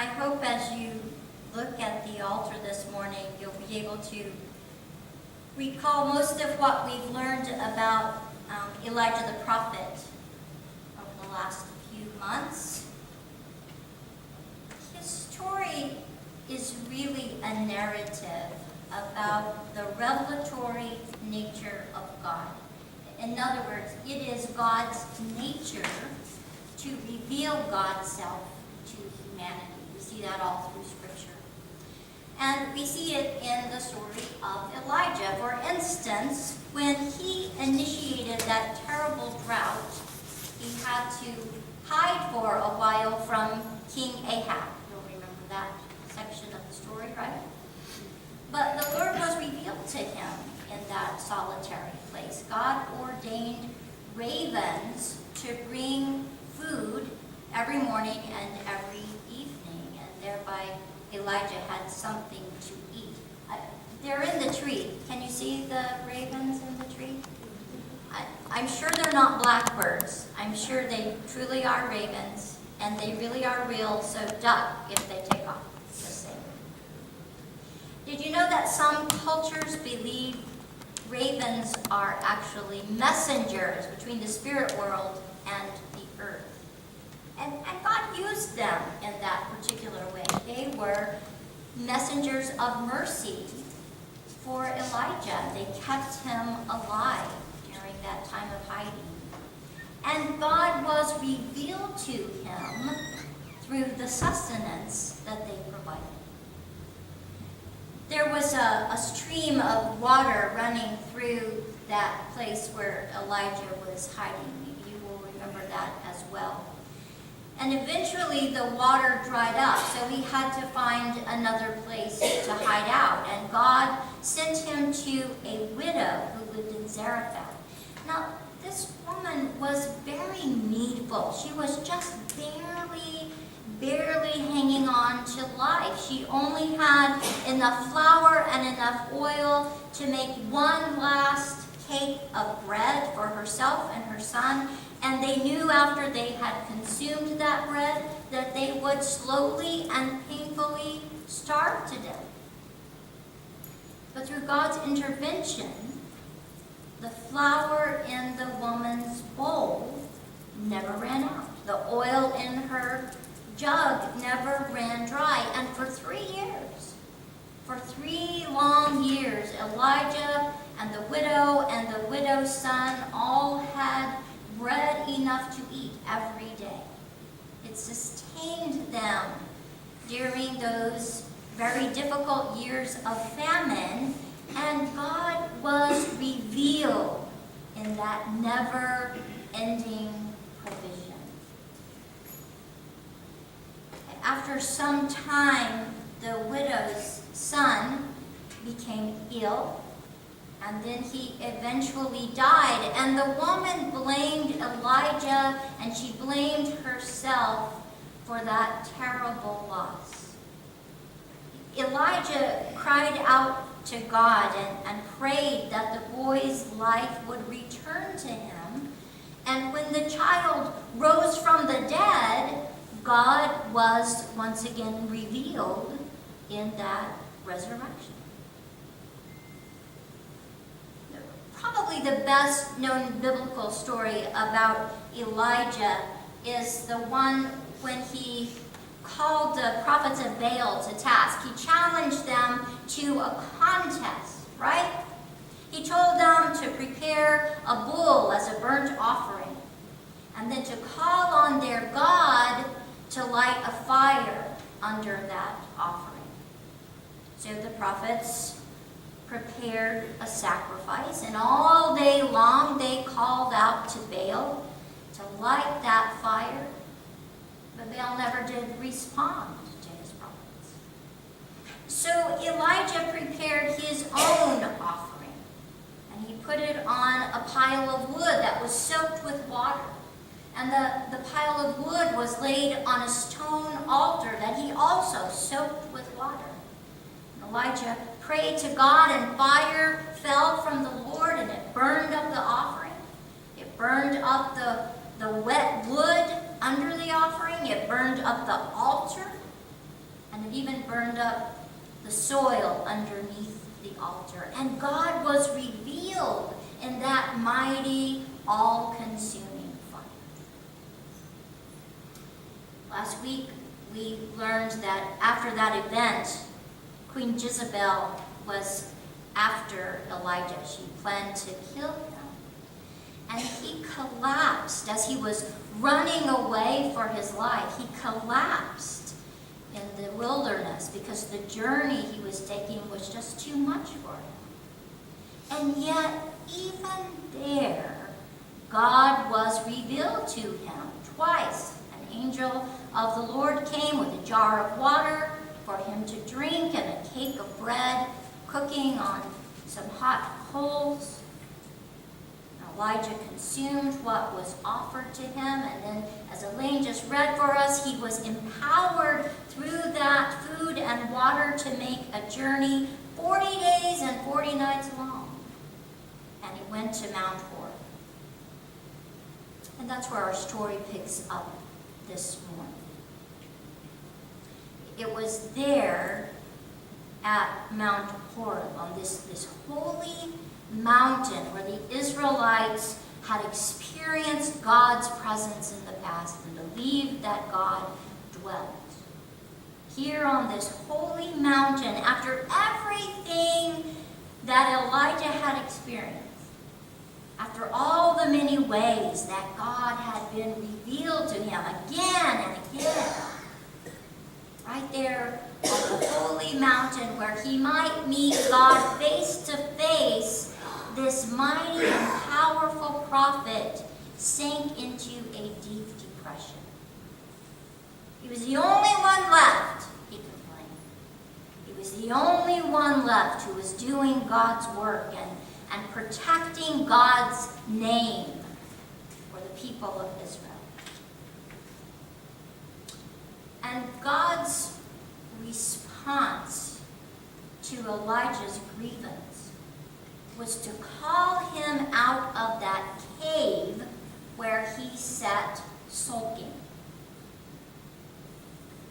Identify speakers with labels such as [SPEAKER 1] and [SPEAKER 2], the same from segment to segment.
[SPEAKER 1] I hope as you look at the altar this morning, you'll be able to recall most of what we've learned about Elijah the prophet over the last few months. His story is really a narrative about the revelatory nature of God. In other words, it is God's nature to reveal God's self to humanity. We see that all through Scripture. And we see it in the story of Elijah. For instance, when he initiated that terrible drought, he had to hide for a while from King Ahab. You'll remember that section of the story, right? But the Lord was revealed to him in that solitary place. God ordained ravens to bring food every morning and every evening, and thereby Elijah had something to eat. They're in the tree. Can you see the ravens in the tree? I'm sure they're not blackbirds. I'm sure they truly are ravens, and they really are real, so duck if they take off. Just saying. Did you know that some cultures believe ravens are actually messengers between the spirit world and the earth? And God used them in that particular way. They were messengers of mercy for Elijah. They kept him alive during that time of hiding. And God was revealed to him through the sustenance that they provided. There was a stream of water running through that place where Elijah was hiding. Maybe you will remember that as well. And eventually the water dried up, so he had to find another place to hide out. And God sent him to a widow who lived in Zarephath. Now, this woman was very needful. She was just barely hanging on to life. She only had enough flour and enough oil to make one last cake of bread for herself and her son. And they knew after they had consumed that bread that they would slowly and painfully starve to death. But through God's intervention, the flour in the woman's bowl never ran out. The oil in her jug never ran dry. And for 3 long years, Elijah and the widow and the widow's son all had bread enough to eat every day. It sustained them during those very difficult years of famine, and God was revealed in that never-ending provision. After some time, the widow's son became ill, and then he eventually died. And the woman blamed Elijah, and she blamed herself for that terrible loss. Elijah cried out to God and prayed that the boy's life would return to him. And when the child rose from the dead, God was once again revealed in that resurrection. Probably the best known biblical story about Elijah is the one when he called the prophets of Baal to task. He challenged them to a contest, right? He told them to prepare a bull as a burnt offering, and then to call on their God to light a fire under that offering. So the prophets prepared a sacrifice, and all day long they called out to Baal to light that fire, but Baal never did respond to his prophets. So Elijah prepared his own offering, and he put it on a pile of wood that was soaked with water, and the pile of wood was laid on a stone altar that he also soaked with water. Elijah prayed to God, and fire fell from the Lord, and it burned up the offering. It burned up the wet wood under the offering. It burned up the altar. burned up the soil underneath the altar. And God was revealed in that mighty, all-consuming fire. Last week, we learned that after that event, Queen Jezebel was after Elijah. She planned to kill him. And he collapsed as he was running away for his life. He collapsed in the wilderness because the journey he was taking was just too much for him. And yet, even there, God was revealed to him twice. An angel of the Lord came with a jar of water for him to drink and a cake of bread cooking on some hot coals. Elijah consumed what was offered to him, and then, as Elaine just read for us, he was empowered through that food and water to make a journey 40 days and 40 nights long. And he went to Mount Horeb. And that's where our story picks up this morning. It was there at Mount Horeb, on this holy mountain where the Israelites had experienced God's presence in the past and believed that God dwelt. Here on this holy mountain, after everything that Elijah had experienced, after all the many ways that God had been revealed to him again and again, right there on the holy mountain where he might meet God face to face, this mighty and powerful prophet sank into a deep depression. He was the only one left, he complained. He was the only one left who was doing God's work and protecting God's name for the people of Israel. And God's response to Elijah's grievance was to call him out of that cave where he sat sulking.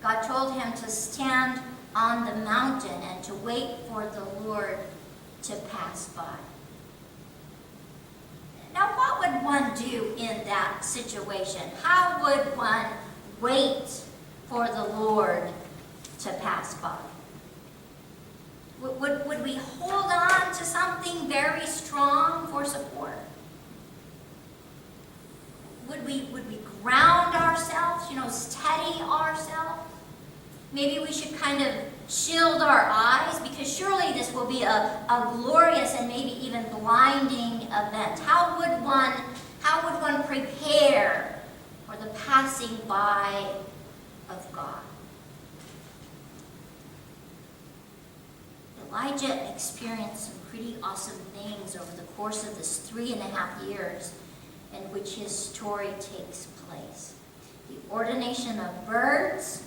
[SPEAKER 1] God told him to stand on the mountain and to wait for the Lord to pass by. Now, what would one do in that situation? How would one wait for the Lord to pass by? Would we hold on to something very strong for support? Would we ground ourselves, steady ourselves? Maybe we should kind of shield our eyes, because surely this will be a glorious and maybe even blinding event. How would one prepare for the passing by of God? Elijah experienced some pretty awesome things over the course of this 3.5 years in which his story takes place. The ordination of birds,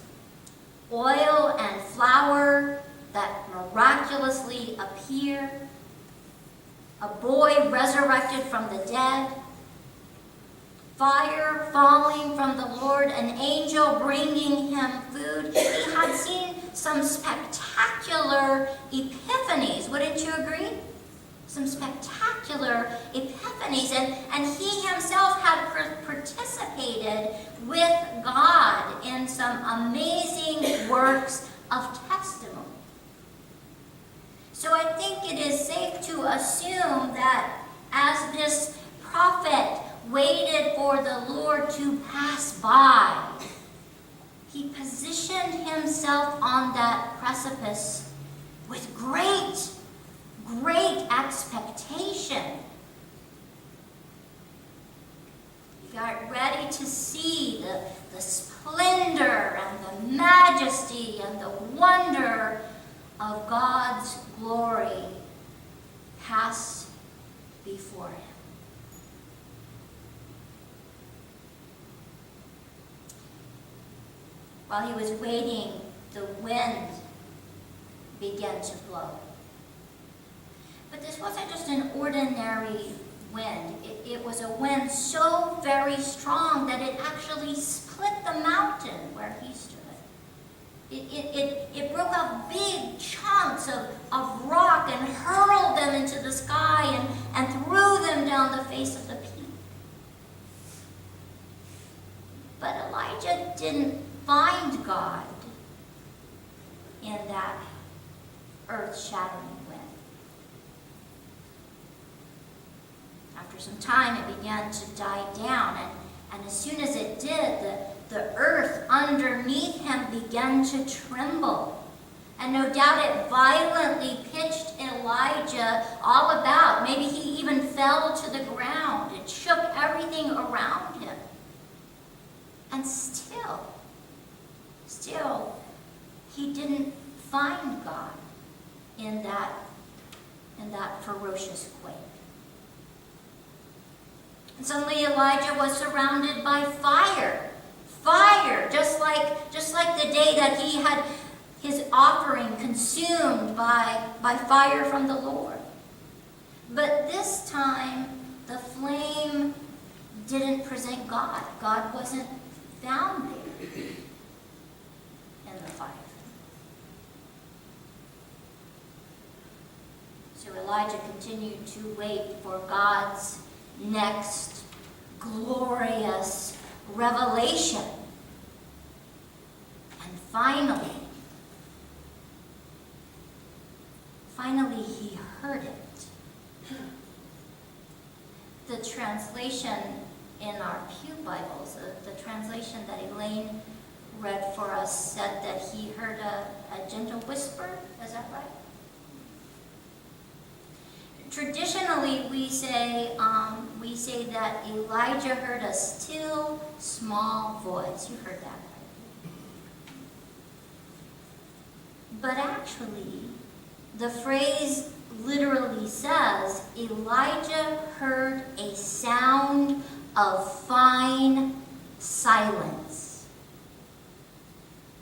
[SPEAKER 1] oil and flour that miraculously appear, a boy resurrected from the dead, fire falling from the Lord, an angel bringing him food. He had seen some spectacular epiphanies, wouldn't you agree? Some spectacular epiphanies, and he himself had participated with God in some amazing works of testimony. So I think it is safe to assume that as this prophet waited for the Lord to pass by, he positioned himself on that precipice with great expectation. He got ready to see the splendor and the majesty and the wonder of God's glory pass before him. While he was waiting, the wind began to blow. But this wasn't just an ordinary wind. It was a wind so very strong that it actually split the mountain where he stood. It broke up big chunks of rock and hurled them into the sky and threw them down the face of the peak. But Elijah didn't find God in that earth-shattering wind. After some time, it began to die down, and as soon as it did, the earth underneath him began to tremble. And no doubt it violently pitched Elijah all about. Maybe he even fell to the ground. It shook everything around him. And still, he didn't find God in that ferocious quake. And suddenly Elijah was surrounded by fire. Fire, just like the day that he had his offering consumed by fire from the Lord. But this time, the flame didn't present God. God wasn't found there in the fire. So Elijah continued to wait for God's next glorious revelation. And finally he heard it. The translation in our Pew Bibles, the translation that Elaine read for us, said that he heard a gentle whisper. Is that right? Traditionally, we say that Elijah heard a still, small voice. You heard that, right? But actually, the phrase literally says, Elijah heard a sound of fine silence.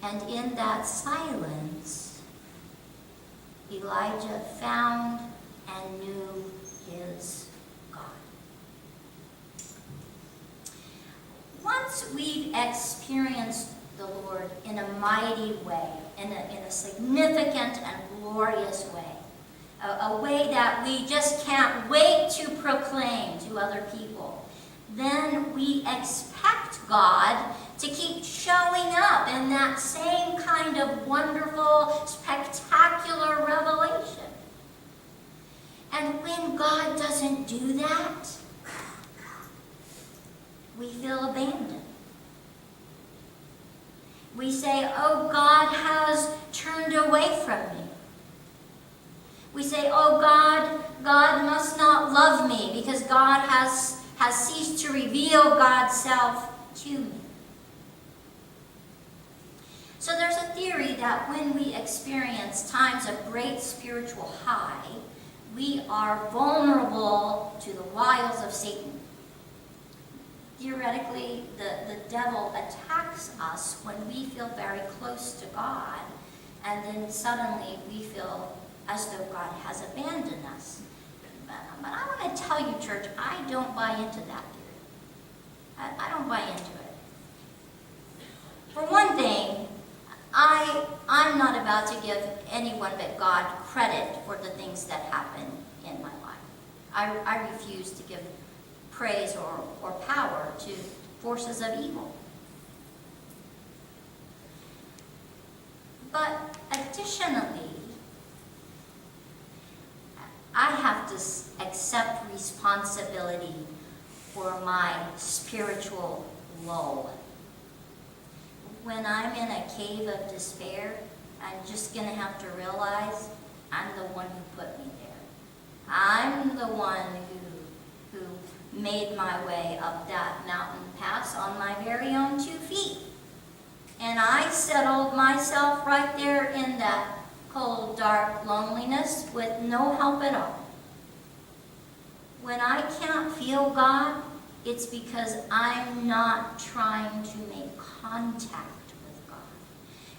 [SPEAKER 1] And in that silence, Elijah found and knew his God. Once we've experienced the Lord in a mighty way, in a significant and glorious way, a way that we just can't wait to proclaim to other people, then we expect God to keep showing up in that same kind of wonderful, spectacular revelation. And when God doesn't do that, we feel abandoned. We say, oh, God has turned away from me. We say, oh, God must not love me because God has ceased to reveal God's self to me. So there's a theory that when we experience times of great spiritual high, we are vulnerable to the wiles of Satan. Theoretically, the devil attacks us when we feel very close to God, and then suddenly we feel as though God has abandoned us. But I want to tell you, church, I don't buy into that theory. I don't buy into it. For one thing, I'm not about to give anyone but God credit for the things that happen in my life. I refuse to give praise or power to forces of evil. But additionally, I have to accept responsibility for my spiritual lull. When I'm in a cave of despair, I'm just going to have to realize I'm the one who put me there. I'm the one who made my way up that mountain pass on my very own 2 feet. And I settled myself right there in that cold, dark loneliness with no help at all. When I can't feel God, it's because I'm not trying to make contact with God.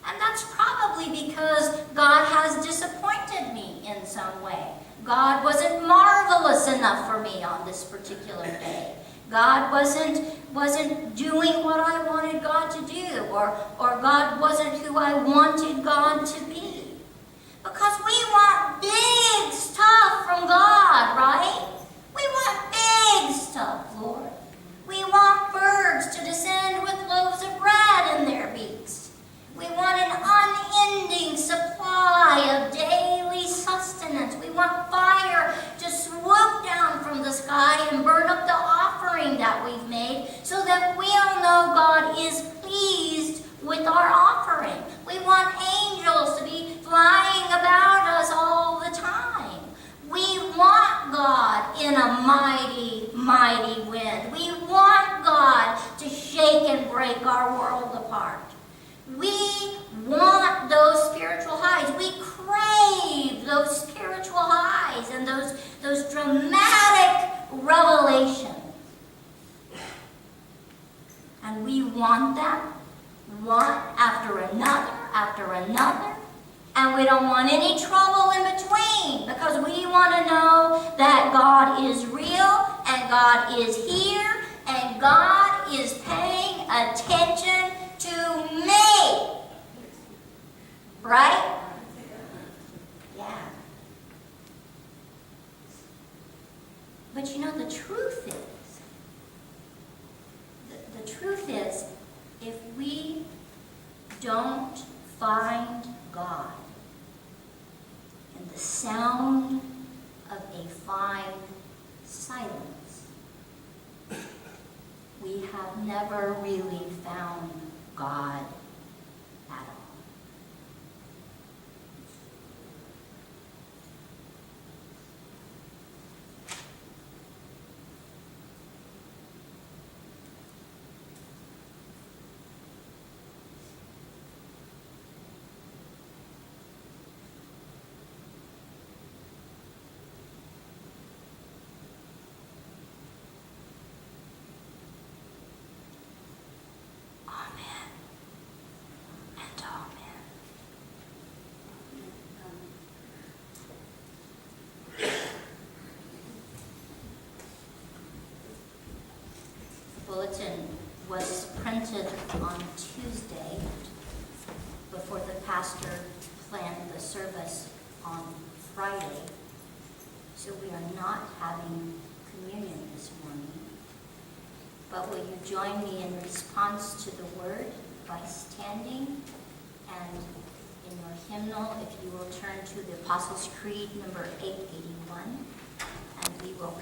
[SPEAKER 1] And that's probably because God has disappointed me in some way. God wasn't marvelous enough for me on this particular day. God wasn't doing what I wanted God to do, or God wasn't who I wanted God to be. Because we want big stuff from God, right? We want big stuff, Lord. We want birds to descend with loaves of bread in their beaks. We want an unending supply of daily sustenance. We want fire to swoop down from the sky and burn up the offering that we've made so that we'll know God is pleased with our offering. We want angels to be flying about us all the time. We want God in a mighty, mighty wind. We want God to shake and break our world apart. We want those spiritual highs. We crave those spiritual highs and those dramatic revelations. And we want them, one after another, and we don't want any trouble in between, because we want to know that God is real, and God is here, and God is paying attention to me. Right? Yeah. But you know, the truth is, if we don't find God in the sound of a fine silence, we have never really found God at all. Bulletin was printed on Tuesday before the pastor planned the service on Friday. So we are not having communion this morning. But will you join me in response to the word by standing? And in your hymnal, if you will turn to the Apostles' Creed, number 881, and we will